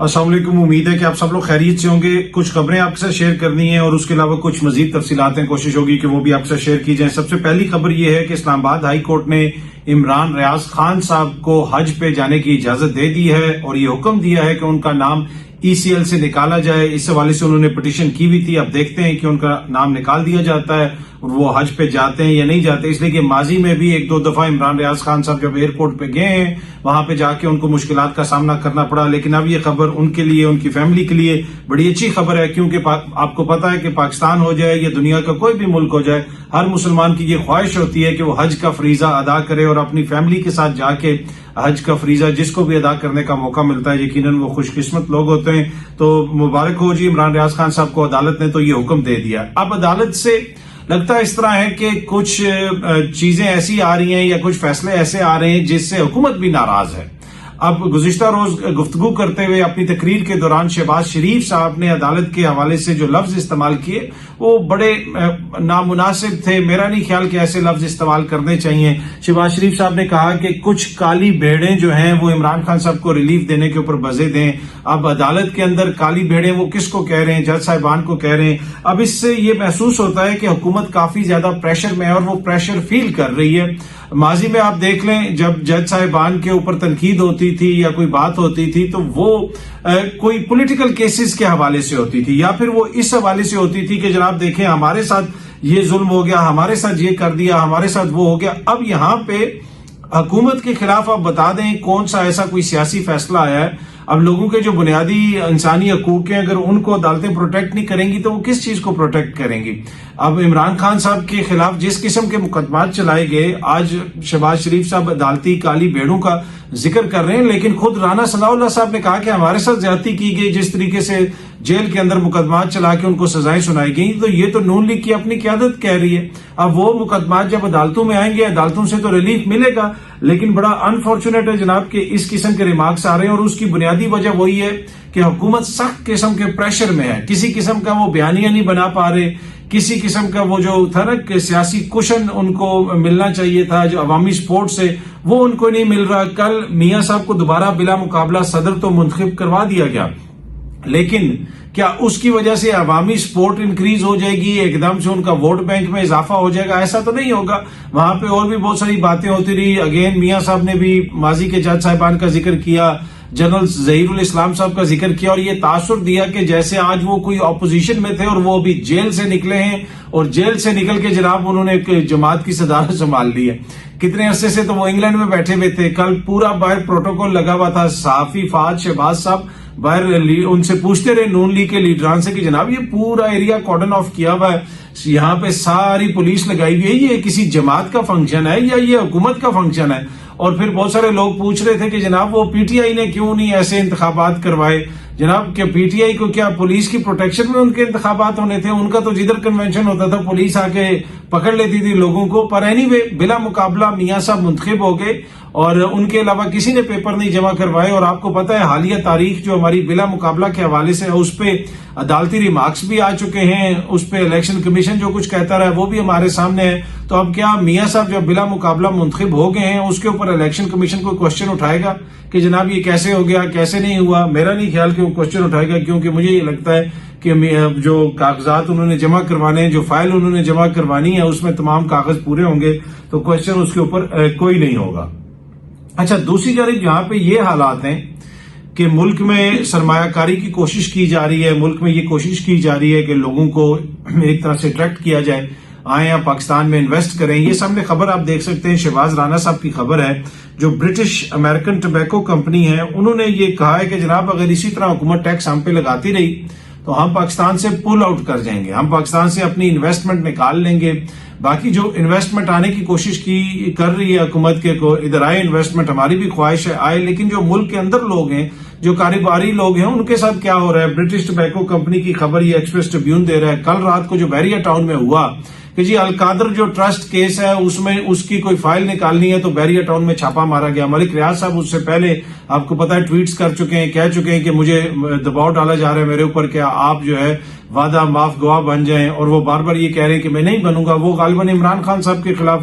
السلام علیکم، امید ہے کہ آپ سب لوگ خیریت سے ہوں گے۔ کچھ خبریں آپ کے ساتھ شیئر کرنی ہیں اور اس کے علاوہ کچھ مزید تفصیلات ہیں، کوشش ہوگی کہ وہ بھی آپ کے ساتھ شیئر کی جائیں۔ سب سے پہلی خبر یہ ہے کہ اسلام آباد ہائی کورٹ نے عمران ریاض خان صاحب کو حج پہ جانے کی اجازت دے دی ہے اور یہ حکم دیا ہے کہ ان کا نام ECL سے نکالا جائے۔ اس حوالے سے انہوں نے پٹیشن کی ہوئی تھی، اب دیکھتے ہیں کہ ان کا نام نکال دیا جاتا ہے اور وہ حج پہ جاتے ہیں یا نہیں جاتے، اس لیے کہ ماضی میں بھی ایک دو دفعہ عمران ریاض خان صاحب جب ایئرپورٹ پہ گئے ہیں وہاں پہ جا کے ان کو مشکلات کا سامنا کرنا پڑا۔ لیکن اب یہ خبر ان کے لیے، ان کی فیملی کے لیے بڑی اچھی خبر ہے، کیونکہ آپ کو پتا ہے کہ پاکستان ہو جائے یا دنیا کا کوئی بھی ملک ہو جائے، ہر مسلمان کی یہ خواہش ہوتی ہے کہ وہ حج کا فریضہ ادا کرے اور اپنی فیملی کے ساتھ جا کے حج کا فریضہ جس کو بھی ادا کرنے کا موقع ملتا ہے، یقیناً وہ خوش قسمت لوگ ہوتے ہیں۔ تو مبارک ہو جی عمران ریاض خان صاحب کو، عدالت نے تو یہ حکم دے دیا۔ اب عدالت سے لگتا ہے اس طرح ہے کہ کچھ چیزیں ایسی آ رہی ہیں یا کچھ فیصلے ایسے آ رہے ہیں جس سے حکومت بھی ناراض ہے۔ اب گزشتہ روز گفتگو کرتے ہوئے اپنی تقریر کے دوران شہباز شریف صاحب نے عدالت کے حوالے سے جو لفظ استعمال کیے وہ بڑے نامناسب تھے۔ میرا نہیں خیال کہ ایسے لفظ استعمال کرنے چاہیے۔ شہباز شریف صاحب نے کہا کہ کچھ کالی بھیڑیں جو ہیں وہ عمران خان صاحب کو ریلیف دینے کے اوپر بزے دیں۔ اب عدالت کے اندر کالی بھیڑیں وہ کس کو کہہ رہے ہیں؟ جج صاحبان کو کہہ رہے ہیں۔ اب اس سے یہ محسوس ہوتا ہے کہ حکومت کافی زیادہ پریشر میں ہے اور وہ پریشر فیل کر رہی ہے۔ ماضی میں آپ دیکھ لیں جب جج صاحبان کے اوپر تنقید ہوتی تھی یا کوئی بات ہوتی تھی تو وہ کوئی پولیٹیکل کیسز کے حوالے سے ہوتی تھی یا پھر وہ اس حوالے سے ہوتی تھی کہ جناب دیکھیں ہمارے ساتھ یہ ظلم ہو گیا، ہمارے ساتھ یہ کر دیا، ہمارے ساتھ وہ ہو گیا۔ اب یہاں پہ حکومت کے خلاف آپ بتا دیں کون سا ایسا کوئی سیاسی فیصلہ آیا ہے۔ اب لوگوں کے جو بنیادی انسانی حقوق ہیں اگر ان کو عدالتیں پروٹیکٹ نہیں کریں گی تو وہ کس چیز کو پروٹیکٹ کریں گی؟ اب عمران خان صاحب کے خلاف جس قسم کے مقدمات چلائے گئے، آج شہباز شریف صاحب عدالتی کالی بھیڑوں کا ذکر کر رہے ہیں، لیکن خود رانا ثناء اللہ صاحب نے کہا کہ ہمارے ساتھ زیادتی کی گئی، جس طریقے سے جیل کے اندر مقدمات چلا کے ان کو سزائیں سنائی گئی، تو یہ تو نون لیگ کی اپنی قیادت کہہ رہی ہے۔ اب وہ مقدمات جب عدالتوں میں آئیں گے، عدالتوں سے تو ریلیف ملے گا، لیکن بڑا انفارچونیٹ ہے جناب کہ اس قسم کے ریمارکس آ رہے ہیں اور اس کی بنیادی وجہ وہی ہے کہ حکومت سخت قسم کے پریشر میں ہے۔ کسی قسم کا وہ بیانیہ نہیں بنا پا رہے، کسی قسم کا وہ جو تھا نا کہ سیاسی کشن ان کو ملنا چاہیے تھا جو عوامی سپورٹ سے، وہ ان کو نہیں مل رہا۔ کل میاں صاحب کو دوبارہ بلا مقابلہ صدر تو منتخب کروا دیا گیا، لیکن کیا اس کی وجہ سے عوامی سپورٹ انکریز ہو جائے گی، ایک دم سے ان کا ووٹ بینک میں اضافہ ہو جائے گا؟ ایسا تو نہیں ہوگا۔ وہاں پہ اور بھی بہت ساری باتیں ہوتی رہی۔ اگین میاں صاحب نے بھی ماضی کے جج صاحبان کا ذکر کیا، جنرل ظہیر الاسلام صاحب کا ذکر کیا اور یہ تاثر دیا کہ جیسے آج وہ کوئی اپوزیشن میں تھے اور وہ ابھی جیل سے نکلے ہیں اور جیل سے نکل کے جناب انہوں نے ایک جماعت کی صدارت سنبھال لی ہے۔ کتنے عرصے سے تو وہ انگلینڈ میں بیٹھے ہوئے تھے، کل پورا باہر پروٹوکول لگا ہوا تھا، صحافی فہد شہباز صاحب باہر ان سے پوچھتے رہے نون لیگ کے لیڈران سے کہ جناب یہ پورا ایریا کارڈن آف کیا ہوا ہے، یہاں پہ ساری پولیس لگائی ہوئی ہے، یہ کسی جماعت کا فنکشن ہے یا یہ حکومت کا فنکشن ہے؟ اور پھر بہت سارے لوگ پوچھ رہے تھے کہ جناب وہ PTI نے کیوں نہیں ایسے انتخابات کروائے؟ جناب کہ PTI کو کیا پولیس کی پروٹیکشن میں ان کے انتخابات ہونے تھے؟ ان کا تو جدھر کنونشن ہوتا تھا پولیس آ کے پکڑ لیتی تھی لوگوں کو۔ پر اینی وے بلا مقابلہ میاں صاحب منتخب ہو گئے اور ان کے علاوہ کسی نے پیپر نہیں جمع کروائے۔ اور آپ کو پتا ہے حالیہ تاریخ جو ہماری بلا مقابلہ کے حوالے سے اس پہ عدالتی ریمارکس بھی آ چکے ہیں، اس پہ الیکشن کمیشن جو کچھ کہتا رہا ہے وہ بھی ہمارے سامنے ہے۔ تو اب کیا میاں صاحب جب بلا مقابلہ منتخب ہو گئے ہیں اس کے اوپر الیکشن کمیشن کوئی کوشچن اٹھائے گا کہ جناب یہ کیسے ہو گیا، کیسے نہیں ہوا؟ میرا نہیں خیال کہ وہ کوشچن اٹھائے گا، کیونکہ مجھے یہ لگتا ہے کہ جو کاغذات انہوں نے جمع کروانے ہیں، جو فائل انہوں نے جمع کروانی ہے اس میں تمام کاغذ پورے ہوں گے تو کوشچن اس کے اوپر کوئی نہیں ہوگا۔ اچھا، دوسری جانب یہاں پہ یہ حالات ہیں کہ ملک میں سرمایہ کاری کی کوشش کی جا رہی ہے، ملک میں یہ کوشش کی جا رہی ہے کہ لوگوں کو ایک طرح سے اٹریکٹ کیا جائے، آئیں آپ پاکستان میں انویسٹ کریں۔ یہ سامنے خبر آپ دیکھ سکتے ہیں، شہباز رانا صاحب کی خبر ہے، جو برٹش امریکن ٹبیکو کمپنی ہے، انہوں نے یہ کہا ہے کہ جناب اگر اسی طرح حکومت ٹیکس ہم پہ لگاتی رہی تو ہم پاکستان سے پل آؤٹ کر جائیں گے، ہم پاکستان سے اپنی انویسٹمنٹ نکال لیں گے۔ باقی جو انویسٹمنٹ آنے کی کوشش کر رہی ہے حکومت کے کو ادھر آئے انویسٹمنٹ، ہماری بھی خواہش ہے آئے، لیکن جو ملک کے اندر لوگ ہیں، جو کاروباری لوگ ہیں، ان کے ساتھ کیا ہو رہا ہے؟ برٹش ٹبیکو کمپنی کی خبر یہ ایکسپریس ٹریبیون دے رہا ہے، کل رات کو جو بحریہ ٹاؤن میں ہوا کہ جی القادر جو ٹرسٹ کیس ہے اس میں اس کی کوئی فائل نکالنی ہے تو بحریہ ٹاؤن میں چھاپا مارا گیا۔ ملک ریاض صاحب اس سے پہلے آپ کو پتا ہے ٹویٹس کر چکے ہیں، کہہ چکے ہیں کہ مجھے دباؤ ڈالا جا رہا ہے میرے اوپر کہ آپ جو ہے وعدہ معاف گواہ بن جائیں، اور وہ بار بار یہ کہہ رہے ہیں کہ میں نہیں بنوں گا۔ وہ غالباً عمران خان صاحب کے خلاف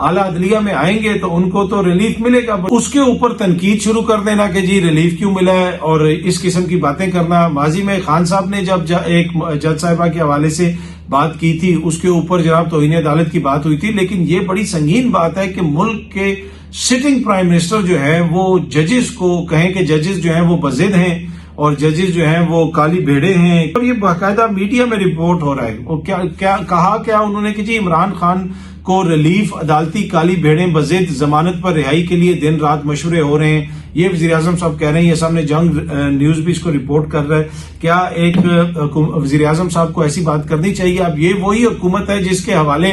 اعلیٰ عدلیہ میں آئیں گے تو ان کو تو ریلیف ملے گا، اس کے اوپر تنقید شروع کر دینا کہ جی ریلیف کیوں ملا ہے اور اس قسم کی باتیں کرنا. ماضی میں خان صاحب نے جب ایک جج صاحبہ کے حوالے سے بات کی تھی اس کے اوپر جناب توہین عدالت کی بات ہوئی تھی، لیکن یہ بڑی سنگین بات ہے کہ ملک کے سٹنگ پرائم منسٹر جو ہے وہ ججز کو کہیں کہ ججز جو ہیں وہ بضد ہیں اور ججز جو ہیں وہ کالی بھیڑے ہیں. اور یہ باقاعدہ میڈیا میں رپورٹ ہو رہا ہے. وہ کہا انہوں نے کہ جی عمران خان کو ریلیف، عدالتی کالی بھیڑیں بضد، ضمانت پر رہائی کے لیے دن رات مشورے ہو رہے ہیں. یہ وزیر اعظم صاحب کہہ رہے ہیں. یہ سامنے جنگ نیوز بھی اس کو رپورٹ کر رہا ہے. کیا ایک وزیر اعظم صاحب کو ایسی بات کرنی چاہیے؟ اب یہ وہی حکومت ہے جس کے حوالے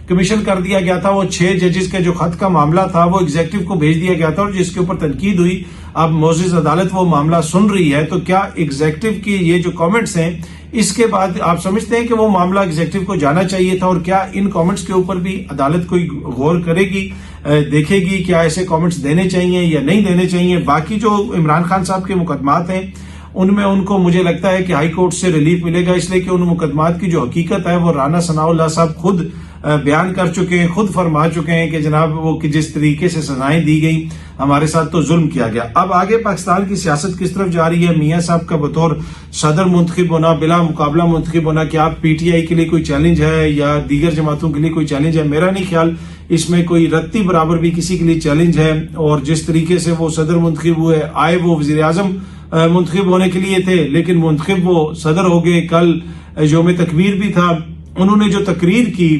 کمیشن کر دیا گیا تھا، وہ 6 ججز کے جو خط کا معاملہ تھا وہ ایگزیکٹو کو بھیج دیا گیا تھا اور جس کے اوپر تنقید ہوئی. اب معزز عدالت وہ معاملہ سن رہی ہے، تو کیا ایگزیکٹو کی یہ جو کامنٹس ہیں اس کے بعد آپ سمجھتے ہیں کہ وہ معاملہ ایگزیکٹو کو جانا چاہیے تھا؟ اور کیا ان کامنٹس کے اوپر بھی عدالت کوئی غور کرے گی، دیکھے گی کیا ایسے کامنٹس دینے چاہیے یا نہیں دینے چاہیے؟ باقی جو عمران خان صاحب کے مقدمات ہیں ان میں ان کو مجھے لگتا ہے کہ ہائی کورٹ سے ریلیف ملے گا، اس لیے کہ ان مقدمات کی جو حقیقت ہے وہ رانا ثناء اللہ صاحب خود بیان کر چکے ہیں، خود فرما چکے ہیں کہ جناب وہ جس طریقے سے سزائیں دی گئی ہمارے ساتھ تو ظلم کیا گیا. اب آگے پاکستان کی سیاست کس طرف جا رہی ہے؟ میاں صاحب کا بطور صدر منتخب ہونا، بلا مقابلہ منتخب ہونا، کیا پی ٹی آئی کے لیے کوئی چیلنج ہے یا دیگر جماعتوں کے لیے کوئی چیلنج ہے؟ میرا نہیں خیال اس میں کوئی رتی برابر بھی کسی کے لیے چیلنج ہے. اور جس طریقے سے وہ صدر منتخب ہوئے، آئے وہ وزیر اعظم منتخب ہونے کے لیے تھے لیکن منتخب وہ صدر ہو گئے. کل یوم تکبیر بھی تھا، انہوں نے جو تقریر کی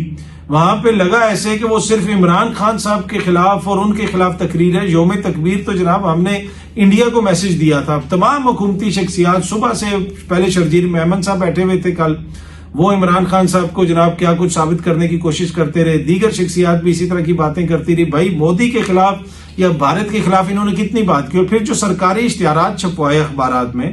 وہاں پہ لگا ایسے کہ وہ صرف عمران خان صاحب کے خلاف اور ان کے خلاف تقریر ہے. یوم تکبیر تو جناب ہم نے انڈیا کو میسج دیا تھا. تمام حکومتی شخصیات صبح سے، پہلے شرجیل میمن صاحب بیٹھے ہوئے تھے کل، وہ عمران خان صاحب کو جناب کیا کچھ ثابت کرنے کی کوشش کرتے رہے. دیگر شخصیات بھی اسی طرح کی باتیں کرتی رہی. بھائی مودی کے خلاف یا بھارت کے خلاف انہوں نے کتنی بات کی. اور پھر جو سرکاری اشتہارات چھپوائے اخبارات میں،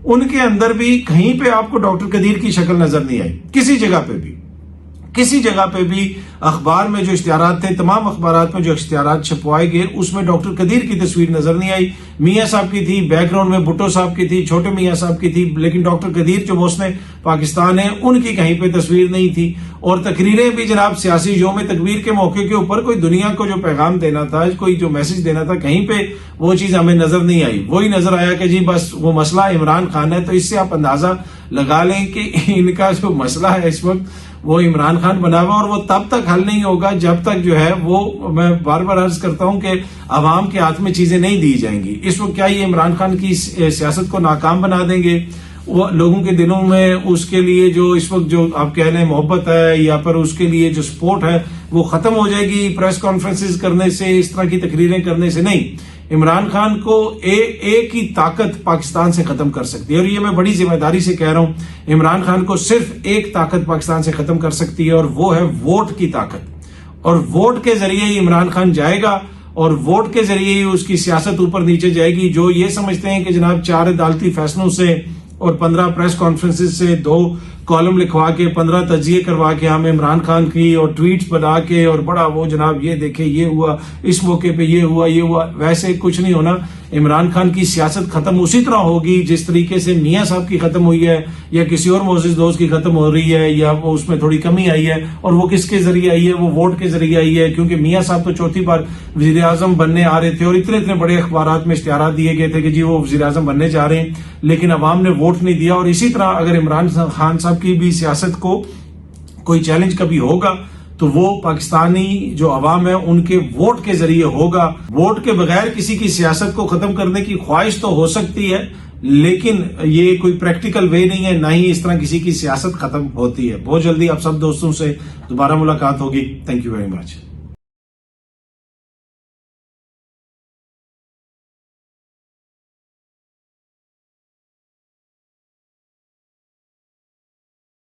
ان کے اندر بھی کہیں پہ آپ کو ڈاکٹر قدیر کی شکل نظر نہیں آئی. کسی جگہ پہ بھی اخبار میں جو اشتہارات تھے، تمام اخبارات میں جو اشتہارات چھپوائے گئے اس میں ڈاکٹر قدیر کی تصویر نظر نہیں آئی. میاں صاحب کی تھی، بیک گراؤنڈ میں بھٹو صاحب کی تھی، چھوٹے میاں صاحب کی تھی، لیکن ڈاکٹر قدیر جو محسن پاکستان ہیں ان کی کہیں پہ تصویر نہیں تھی. اور تقریریں بھی جناب سیاسی یوم تکبیر کے موقع کے اوپر کوئی دنیا کو جو پیغام دینا تھا، کوئی جو میسج دینا تھا، کہیں پہ وہ چیز ہمیں نظر نہیں آئی. وہی نظر آیا کہ جی بس وہ مسئلہ عمران خان ہے. تو اس سے آپ اندازہ لگا لیں کہ ان کا جو مسئلہ ہے اس وقت وہ عمران خان بنا ہوا، اور وہ تب تک حل نہیں ہوگا جب تک جو ہے وہ، میں بار بار عرض کرتا ہوں کہ عوام کے ہاتھ میں چیزیں نہیں دی جائیں گی. اس وقت کیا یہ عمران خان کی سیاست کو ناکام بنا دیں گے؟ وہ لوگوں کے دلوں میں اس کے لیے جو اس وقت جو آپ کہہ لیں محبت ہے یا پھر اس کے لیے جو سپورٹ ہے وہ ختم ہو جائے گی پریس کانفرنسز کرنے سے، اس طرح کی تقریریں کرنے سے؟ نہیں، عمران خان کو ایک ہی طاقت پاکستان سے ختم کر سکتی ہے. اور یہ میں بڑی ذمہ داری سے کہہ رہا ہوں، عمران خان کو صرف ایک طاقت پاکستان سے ختم کر سکتی ہے اور وہ ہے ووٹ کی طاقت. اور ووٹ کے ذریعے ہی عمران خان جائے گا اور ووٹ کے ذریعے ہی اس کی سیاست اوپر نیچے جائے گی. جو یہ سمجھتے ہیں کہ جناب 4 عدالتی فیصلوں سے اور 15 پریس کانفرنسز سے 2 کالم لکھوا کے 15 تجزیے کروا کے ہم عمران خان کی اور ٹویٹس بنا کے اور بڑا وہ جناب یہ دیکھیں یہ ہوا، اس موقع پہ یہ ہوا، ویسے کچھ نہیں ہونا. عمران خان کی سیاست ختم اسی طرح ہوگی جس طریقے سے میاں صاحب کی ختم ہوئی ہے یا کسی اور معزز دوست کی ختم ہو رہی ہے یا وہ اس میں تھوڑی کمی آئی ہے. اور وہ کس کے ذریعے آئی ہے؟ وہ ووٹ کے ذریعے آئی ہے. کیونکہ میاں صاحب تو چوتھی بار وزیر اعظم بننے آ رہے تھے اور اتنے بڑے اخبارات میں اشتہارات دیے گئے تھے کہ جی وہ وزیر اعظم بننے جا رہے ہیں، لیکن عوام نے ووٹ نہیں دیا. اور اسی طرح اگر عمران خان صاحب کی بھی سیاست کو کوئی چیلنج کبھی ہوگا تو وہ پاکستانی جو عوام ہے ان کے ووٹ کے ذریعے ہوگا. ووٹ کے بغیر کسی کی سیاست کو ختم کرنے کی خواہش تو ہو سکتی ہے لیکن یہ کوئی پریکٹیکل وے نہیں ہے، نہ ہی اس طرح کسی کی سیاست ختم ہوتی ہے. بہت جلدی آپ سب دوستوں سے دوبارہ ملاقات ہوگی. Thank you very much.